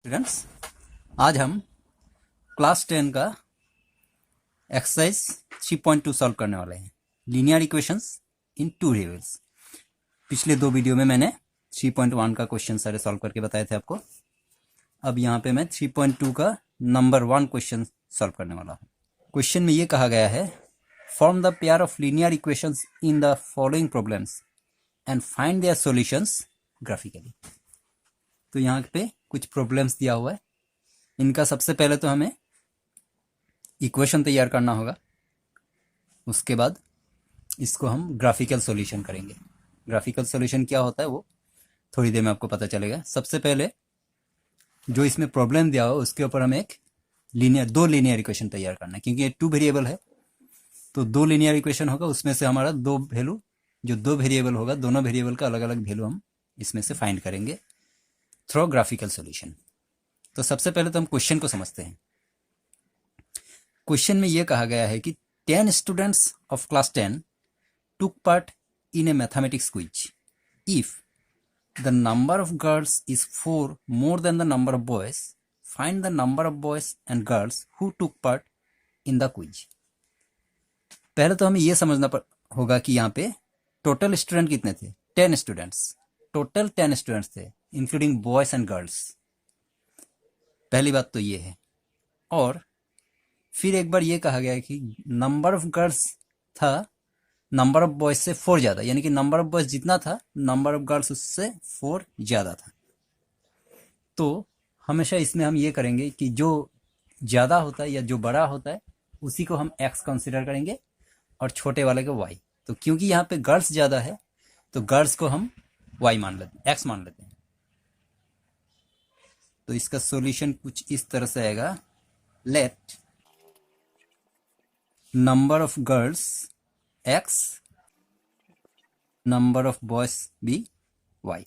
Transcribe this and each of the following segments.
Students, आज हम class 10 का एक्सरसाइज 3.2 सॉल्व करने वाले हैं। लीनियर इक्वेशंस इन टू वेरिएबल्स। पिछले दो वीडियो में मैंने 3.1 का क्वेश्चन सारे सॉल्व करके बताए थे आपको। अब यहाँ पे मैं 3.2 का नंबर 1 क्वेश्चन सॉल्व करने वाला हूँ। क्वेश्चन में ये कहा गया है, form the pair of linear equations in the following problems and find their solutions graphically. तो यहाँ पे कुछ प्रॉब्लम्स दिया हुआ है। इनका सबसे पहले तो हमें इक्वेशन तैयार करना होगा, उसके बाद इसको हम ग्राफिकल सॉल्यूशन करेंगे। ग्राफिकल सॉल्यूशन क्या होता है वो थोड़ी देर में आपको पता चलेगा। सबसे पहले जो इसमें प्रॉब्लम दिया हुआ उसके ऊपर हमें दो लीनियर इक्वेशन तैयार करना है, क्योंकि ये 2 वेरिएबल है तो 2 लीनियर इक्वेशन होगा। उसमें से हमारा दो वैल्यू, जो 2 वेरिएबल होगा, दोनों वेरिएबल का अलग अलग वैल्यू हम इसमें से फाइंड करेंगे थ्रू ग्राफिकल सॉल्यूशन। तो सबसे पहले तो हम क्वेश्चन को समझते हैं। क्वेश्चन में यह कहा गया है कि 10 students of class 10 took part in a mathematics quiz. If the number of girls is 4 more than the number of boys, find the number of boys and girls who took part in the quiz. पहले तो हमें यह समझना होगा कि यहाँ पे total student कितने थे। 10 स्टूडेंट्स, टोटल 10 स्टूडेंट्स थे, इंक्लूडिंग बॉयज एंड गर्ल्स। पहली बात तो ये है। और फिर एक बार ये कहा गया है कि नंबर ऑफ गर्ल्स था नंबर ऑफ बॉयज से 4 ज़्यादा, यानी कि नंबर ऑफ बॉयज जितना था नंबर ऑफ गर्ल्स उससे 4 ज़्यादा था। तो हमेशा इसमें हम ये करेंगे कि जो ज़्यादा होता है या जो बड़ा होता है उसी को हम x कंसिडर करेंगे और छोटे वाले को y। तो क्योंकि यहाँ पे गर्ल्स ज़्यादा है तो गर्ल्स को हम y मान लेते हैं, x मान लेते हैं। तो इसका सॉल्यूशन कुछ इस तरह से आएगा, let number of girls x, number of boys भी y।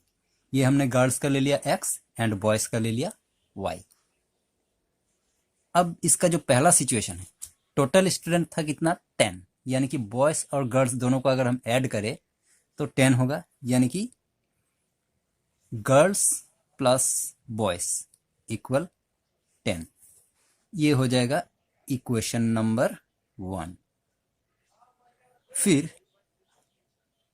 ये हमने गर्ल्स का ले लिया x एंड बॉयज का ले लिया y। अब इसका जो पहला सिचुएशन है, टोटल स्टूडेंट था कितना 10, यानी कि बॉयज और गर्ल्स दोनों को अगर हम ऐड करें तो 10 होगा, यानी कि गर्ल्स प्लस बॉयज इक्वल 10। ये हो जाएगा इक्वेशन नंबर 1। फिर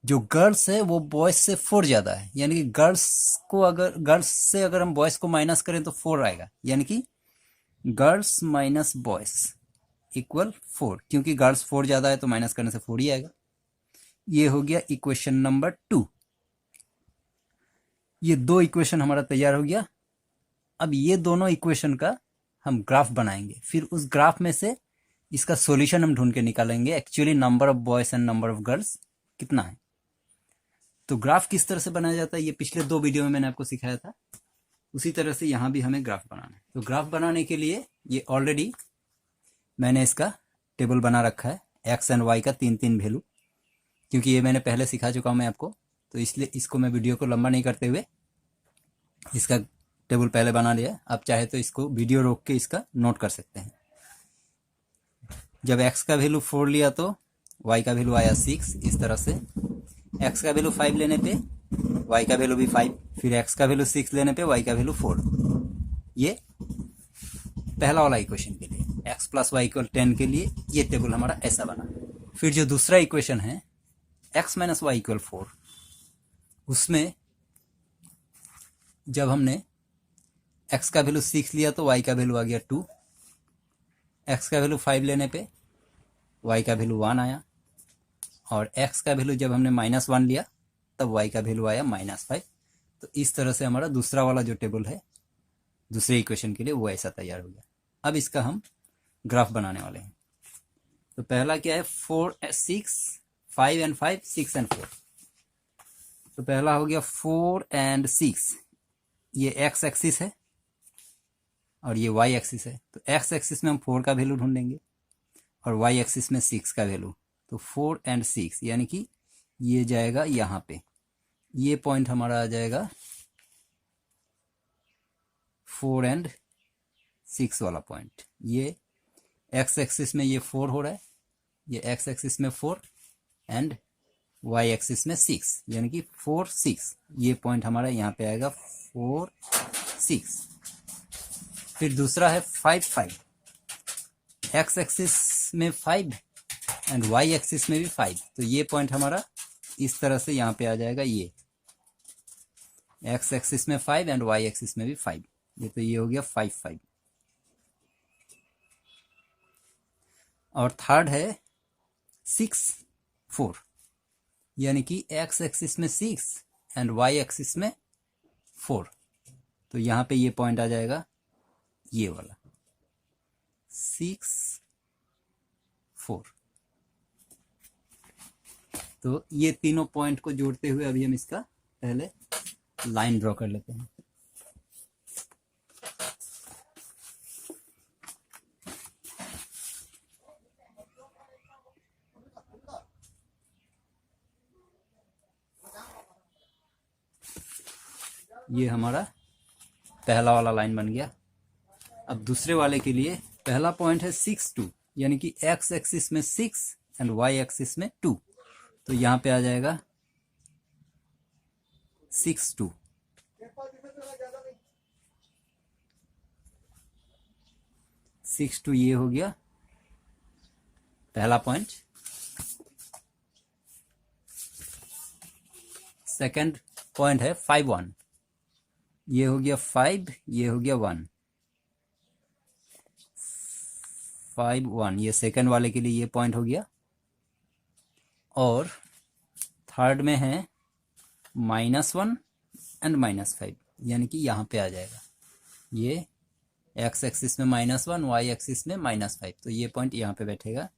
जो गर्ल्स है वो बॉयज से 4 ज़्यादा है, यानी कि गर्ल्स से अगर हम बॉयज को माइनस करें तो 4 आएगा, यानी कि गर्ल्स माइनस बॉयज इक्वल 4। क्योंकि गर्ल्स 4 ज़्यादा है तो माइनस करने से 4 ही आएगा। ये हो गया इक्वेशन नंबर 2। ये दो इक्वेशन हमारा तैयार हो गया। अब ये दोनों इक्वेशन का हम ग्राफ बनाएंगे, फिर उस ग्राफ में से इसका सॉल्यूशन हम ढूंढ के निकालेंगे, actually number of boys and number of girls कितना है। तो ग्राफ किस तरह से बनाया जाता है ये पिछले 2 वीडियो में मैंने आपको सिखाया था, उसी तरह से यहाँ भी हमें ग्राफ बनाना है। तो ग्राफ बनाने के लिए ये ऑलरेडी मैंने इसका टेबल बना रखा है, एक्स एंड वाई का 3-3 वैल्यू, क्योंकि ये मैंने पहले सिखा चुका हूँ मैं आपको। तो इसलिए इसको मैं वीडियो को लंबा नहीं करते हुए इसका टेबल पहले बना लिया। आप चाहे तो इसको वीडियो रोक के इसका नोट कर सकते हैं। जब x का वैल्यू 4 लिया तो y का वैल्यू आया 6। इस तरह से x का वैल्यू 5 लेने पे y का वैल्यू भी 5, फिर x का वैल्यू 6 लेने पे y का वैल्यू 4। ये पहला वाला इक्वेशन के लिए, x प्लस वाई इक्वल 10 के लिए ये टेबल हमारा ऐसा बना। फिर जो दूसरा इक्वेशन है x माइनस वाई इक्वल 4, उसमें जब हमने x का वैल्यू 6 लिया तो y का वैल्यू आ गया 2, x का वैल्यू 5 लेने पे y का वैल्यू 1 आया, और x का वैल्यू जब हमने -1 लिया तब y का वैल्यू आया -5। तो इस तरह से हमारा दूसरा वाला जो टेबल है दूसरे इक्वेशन के लिए वो ऐसा तैयार हो गया। अब इसका हम ग्राफ बनाने वाले हैं। तो पहला क्या है, 4 6 5 एंड 5 6 एंड 4। तो पहला हो गया 4 एंड 6, ये x एक्सिस है और ये y एक्सिस है। तो x एक्सिस में हम 4 का वैल्यू ढूंढेंगे और y एक्सिस में 6 का वैल्यू। तो 4 एंड 6 यानी कि ये जाएगा यहाँ पे, ये पॉइंट हमारा आ जाएगा 4 एंड 6 वाला पॉइंट। ये x एक्सिस में ये 4 हो रहा है, ये x एक्सिस में 4 एंड y एक्सिस में 6, यानी कि 4 6। ये पॉइंट हमारा यहाँ पे आएगा 4 6। फिर दूसरा है 5 5, एक्स एक्सिस में 5 एंड वाई एक्सिस में भी 5। तो ये पॉइंट हमारा इस तरह से यहाँ पे आ जाएगा, ये एक्स एक्सिस में 5 एंड वाई एक्सिस में भी 5। ये तो ये हो गया 5 5। और थर्ड है 6 4, यानी कि एक्स एक्सिस में 6 एंड वाई एक्सिस में 4। तो यहाँ पे ये पॉइंट आ जाएगा, ये वाला 6 4। तो ये तीनों पॉइंट को जोड़ते हुए अभी हम इसका पहले लाइन ड्रॉ कर लेते हैं। ये हमारा पहला वाला लाइन बन गया। अब दूसरे वाले के लिए पहला पॉइंट है 6 2, यानी कि एक्स एक्सिस में 6 एंड वाई एक्सिस में 2। तो यहाँ पे आ जाएगा 6 2। सिक्स टू, ये हो गया पहला पॉइंट। सेकंड पॉइंट है 5 1, ये हो गया 5, ये हो गया 1, 5 1। ये सेकंड वाले के लिए ये पॉइंट हो गया। और थर्ड में है -1 एंड -5, यानी कि यहाँ पे आ जाएगा, ये एक्स एक्सिस में -1, वाई एक्सिस में -5। तो ये पॉइंट यहाँ पे बैठेगा।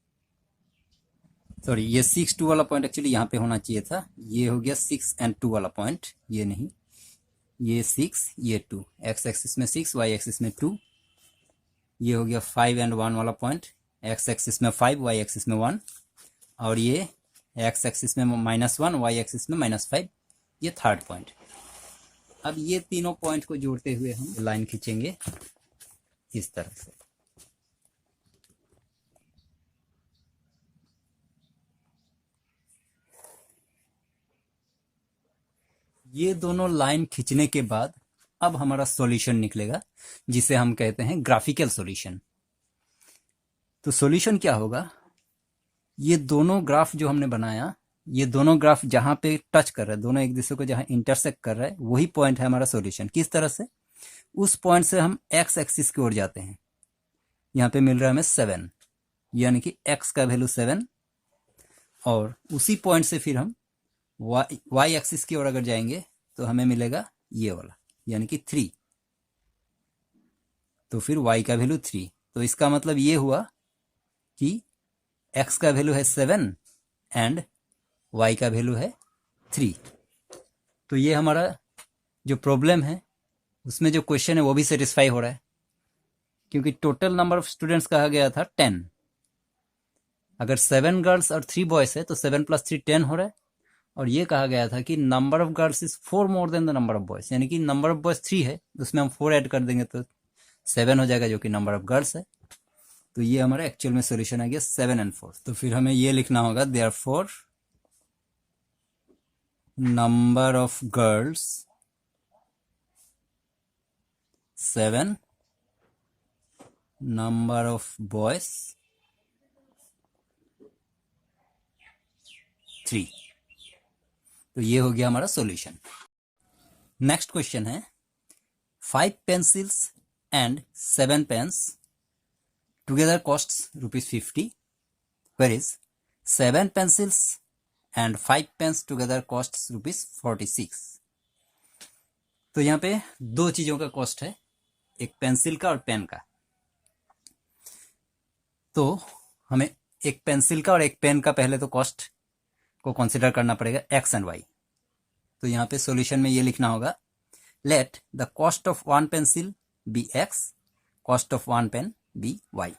सॉरी, ये 6 2 वाला पॉइंट एक्चुअली यहाँ पे होना चाहिए था। ये हो गया 6 एंड 2 वाला पॉइंट, ये नहीं, ये 6 ये 2, एक्स एक्सिस में 6 वाई एक्सिस में 2। ये हो गया 5 एंड 1 वाला पॉइंट, एक्स एक्सिस में 5 वाई एक्सिस में 1। और ये एक्स एक्सिस में -1 वाई एक्सिस में -5, ये थर्ड पॉइंट। अब ये तीनों पॉइंट को जोड़ते हुए हम लाइन खींचेंगे इस तरह से। ये दोनों लाइन खींचने के बाद अब हमारा सॉल्यूशन निकलेगा, जिसे हम कहते हैं ग्राफिकल सॉल्यूशन। तो सॉल्यूशन क्या होगा, ये दोनों ग्राफ जो हमने बनाया, ये दोनों ग्राफ जहां पे टच कर रहे हैं, दोनों एक दूसरे को जहां इंटरसेक्ट कर रहे हैं, वही पॉइंट है हमारा सॉल्यूशन। किस तरह से, उस पॉइंट से हम एक्स एक्सिस की ओर जाते हैं। यहाँ पे मिल रहा है हमें 7, यानी कि एक्स का वैल्यू 7। और उसी पॉइंट से फिर हम वाई एक्सिस की ओर अगर जाएंगे तो हमें मिलेगा ये वाला, यानी कि 3। तो फिर वाई का वैल्यू 3। तो इसका मतलब ये हुआ कि एक्स का वैल्यू है 7 एंड वाई का वैल्यू है 3। तो ये हमारा जो प्रॉब्लम है उसमें जो क्वेश्चन है वो भी सेटिस्फाई हो रहा है, क्योंकि टोटल नंबर ऑफ स्टूडेंट्स कहा गया था 10। अगर 7 गर्ल्स और 3 बॉयज है तो 7 + 3 10 हो रहा है। और ये कहा गया था कि number of girls is 4 more than the number of boys, यानी कि नंबर ऑफ बॉयज 3 है, उसमें हम 4 ऐड कर देंगे तो 7 हो जाएगा, जो कि नंबर ऑफ गर्ल्स है। तो ये हमारा एक्चुअल में सॉल्यूशन आ गया 7 एंड 4। तो फिर हमें ये लिखना होगा, therefore number of girls 7, number of boys 3। तो ये हो गया हमारा सॉल्यूशन। नेक्स्ट क्वेश्चन है 5 pencils and 7 pens together costs ₹50, whereas 7 pencils and 5 pens together costs ₹46। तो यहाँ पे दो चीजों का कॉस्ट है, एक पेंसिल का और पेन का। तो हमें एक पेंसिल का और एक पेन का पहले तो कॉस्ट को कंसिडर करना पड़ेगा, एक्स एंड वाई। तो यहाँ पे सॉल्यूशन में ये लिखना होगा, let the cost of 1 pencil be X, cost of 1 pen be Y.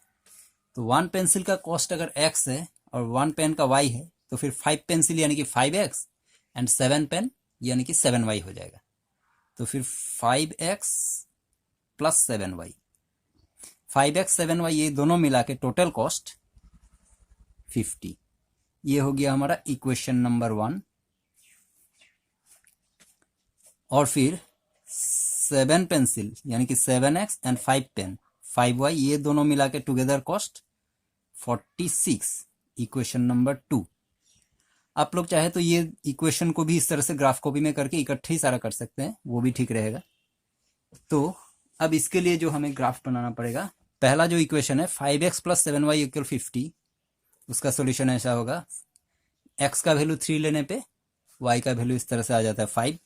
तो 1 पेंसिल का कॉस्ट अगर x है और 1 पेन का y है, तो फिर 5 पेंसिल यानी कि 5x एंड 7 पेन यानी कि 7y हो जाएगा। तो फिर 5x + 7y, 5x 7y ये दोनों मिला के टोटल कॉस्ट 50। ये हो गया हमारा इक्वेशन नंबर 1। और फिर 7 पेंसिल यानी कि 7x एंड 5 पेन 5y, ये दोनों मिला के टुगेदर कॉस्ट 46, इक्वेशन नंबर 2। आप लोग चाहे तो ये इक्वेशन को भी इस तरह से ग्राफ कॉपी में करके इकट्ठे ही सारा कर सकते हैं, वो भी ठीक रहेगा। तो अब इसके लिए जो हमें ग्राफ बनाना पड़ेगा, पहला जो इक्वेशन है 5x प्लस 7y इक्वल 50, उसका सोल्यूशन ऐसा होगा, x का वैल्यू 3 लेने पे y का वैल्यू इस तरह से आ जाता है 5,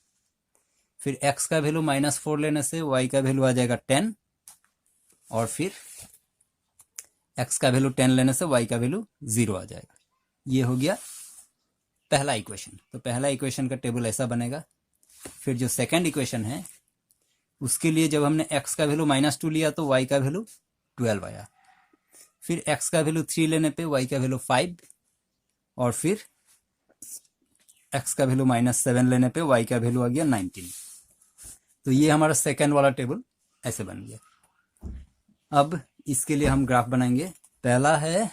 फिर x का वैल्यू -4 लेने से y का वैल्यू आ जाएगा 10, और फिर x का वैल्यू 10 लेने से y का वैल्यू 0 आ जाएगा। ये हो गया पहला इक्वेशन। तो पहला इक्वेशन का टेबल ऐसा बनेगा। फिर जो सेकंड इक्वेशन है उसके लिए जब हमने x का वैल्यू -2 लिया तो y का वैल्यू 12 आया, फिर x का वैल्यू 3 लेने पे y का वैल्यू 5, और फिर x का वैल्यू -7 लेने पे y का वैल्यू आ गया 19। तो ये हमारा सेकंड वाला टेबल ऐसे बन गया। अब इसके लिए हम ग्राफ बनाएंगे। पहला है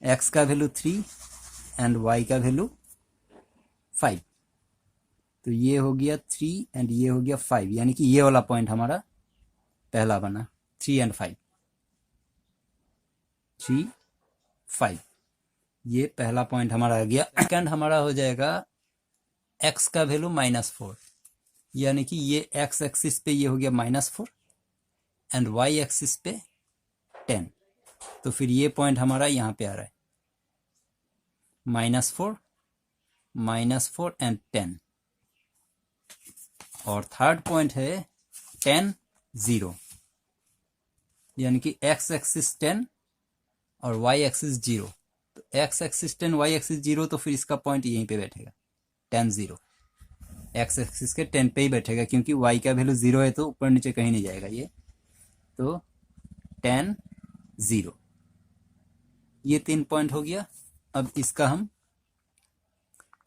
x का वैल्यू 3 एंड y का वैल्यू 5, तो ये हो गया 3 एंड ये हो गया 5, यानी कि ये वाला पॉइंट हमारा पहला बना 3 एंड 5, 3 5, ये पहला पॉइंट हमारा आ गया। सेकंड हमारा हो जाएगा x का वैल्यू -4, यानी कि ये x एक्सिस पे ये हो गया -4 एंड y एक्सिस पे 10, तो फिर ये पॉइंट हमारा यहाँ पे आ रहा है -4 एंड 10, और थर्ड पॉइंट है 10 0, यानी कि x एक्सिस 10 और y एक्सिस 0, तो x एक्सिस 10 y एक्सिस 0, तो फिर इसका पॉइंट यहीं पे बैठेगा 10 0, x एक्सिस के 10 पे ही बैठेगा, क्योंकि y का वैल्यू 0 है तो ऊपर नीचे कहीं नहीं जाएगा ये, तो 10 0, ये 3 पॉइंट हो गया। अब इसका हम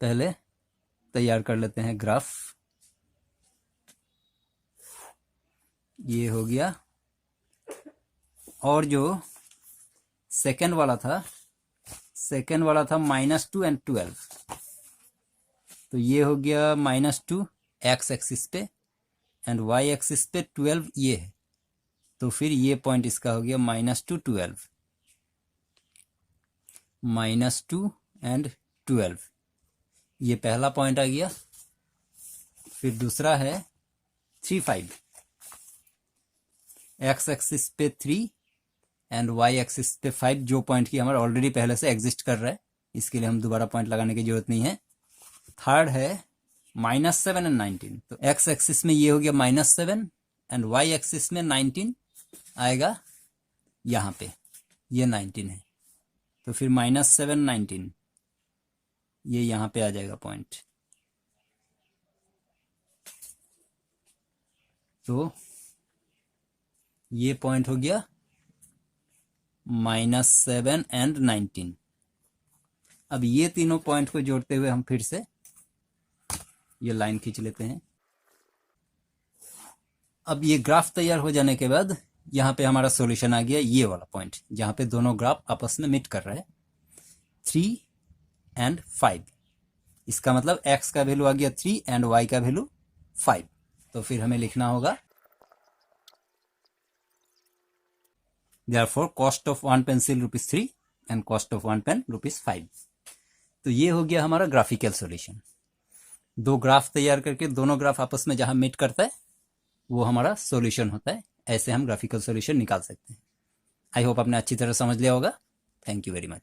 पहले तैयार कर लेते हैं ग्राफ। ये हो गया, और जो सेकंड वाला था -2 एंड 12, तो ये हो गया -2 x एक्सिस पे एंड y एक्सिस पे 12 ये है, तो फिर ये पॉइंट इसका हो गया -2 12, -2 एंड 12, ये पहला पॉइंट आ गया। फिर दूसरा है 3 5, x एक्सिस पे 3 एंड y एक्सिस पे 5, जो पॉइंट की हमारा ऑलरेडी पहले से एग्जिस्ट कर रहा है, इसके लिए हम दोबारा पॉइंट लगाने की जरूरत नहीं है। थर्ड है -7 एंड 19, तो x एक्सिस में ये हो गया -7 एंड y एक्सिस में 19 आएगा, यहाँ पे ये 19 है, तो फिर -7 19, ये यहाँ पे आ जाएगा पॉइंट। तो ये पॉइंट हो गया -7 एंड 19। अब ये तीनों पॉइंट को जोड़ते हुए हम फिर से ये लाइन खींच लेते हैं। अब ये ग्राफ तैयार हो जाने के बाद यहाँ पे हमारा सॉल्यूशन आ गया, ये वाला पॉइंट जहाँ पे दोनों ग्राफ आपस में मीट कर रहे हैं, 3 एंड 5, इसका मतलब x का वैल्यू आ गया 3 एंड y का वैल्यू 5, तो फिर हमें लिखना होगा therefore cost of one pencil ₹3 and cost of one pen ₹5। तो ये हो गया हमारा ग्राफिकल सॉल्यूशन। दो ग्राफ तैयार करके दोनों ग्राफ आपस में जहां मीट करता है वो हमारा सॉल्यूशन होता है। ऐसे हम ग्राफिकल सॉल्यूशन निकाल सकते हैं। आई होप आपने अच्छी तरह समझ लिया होगा। Thank you very much.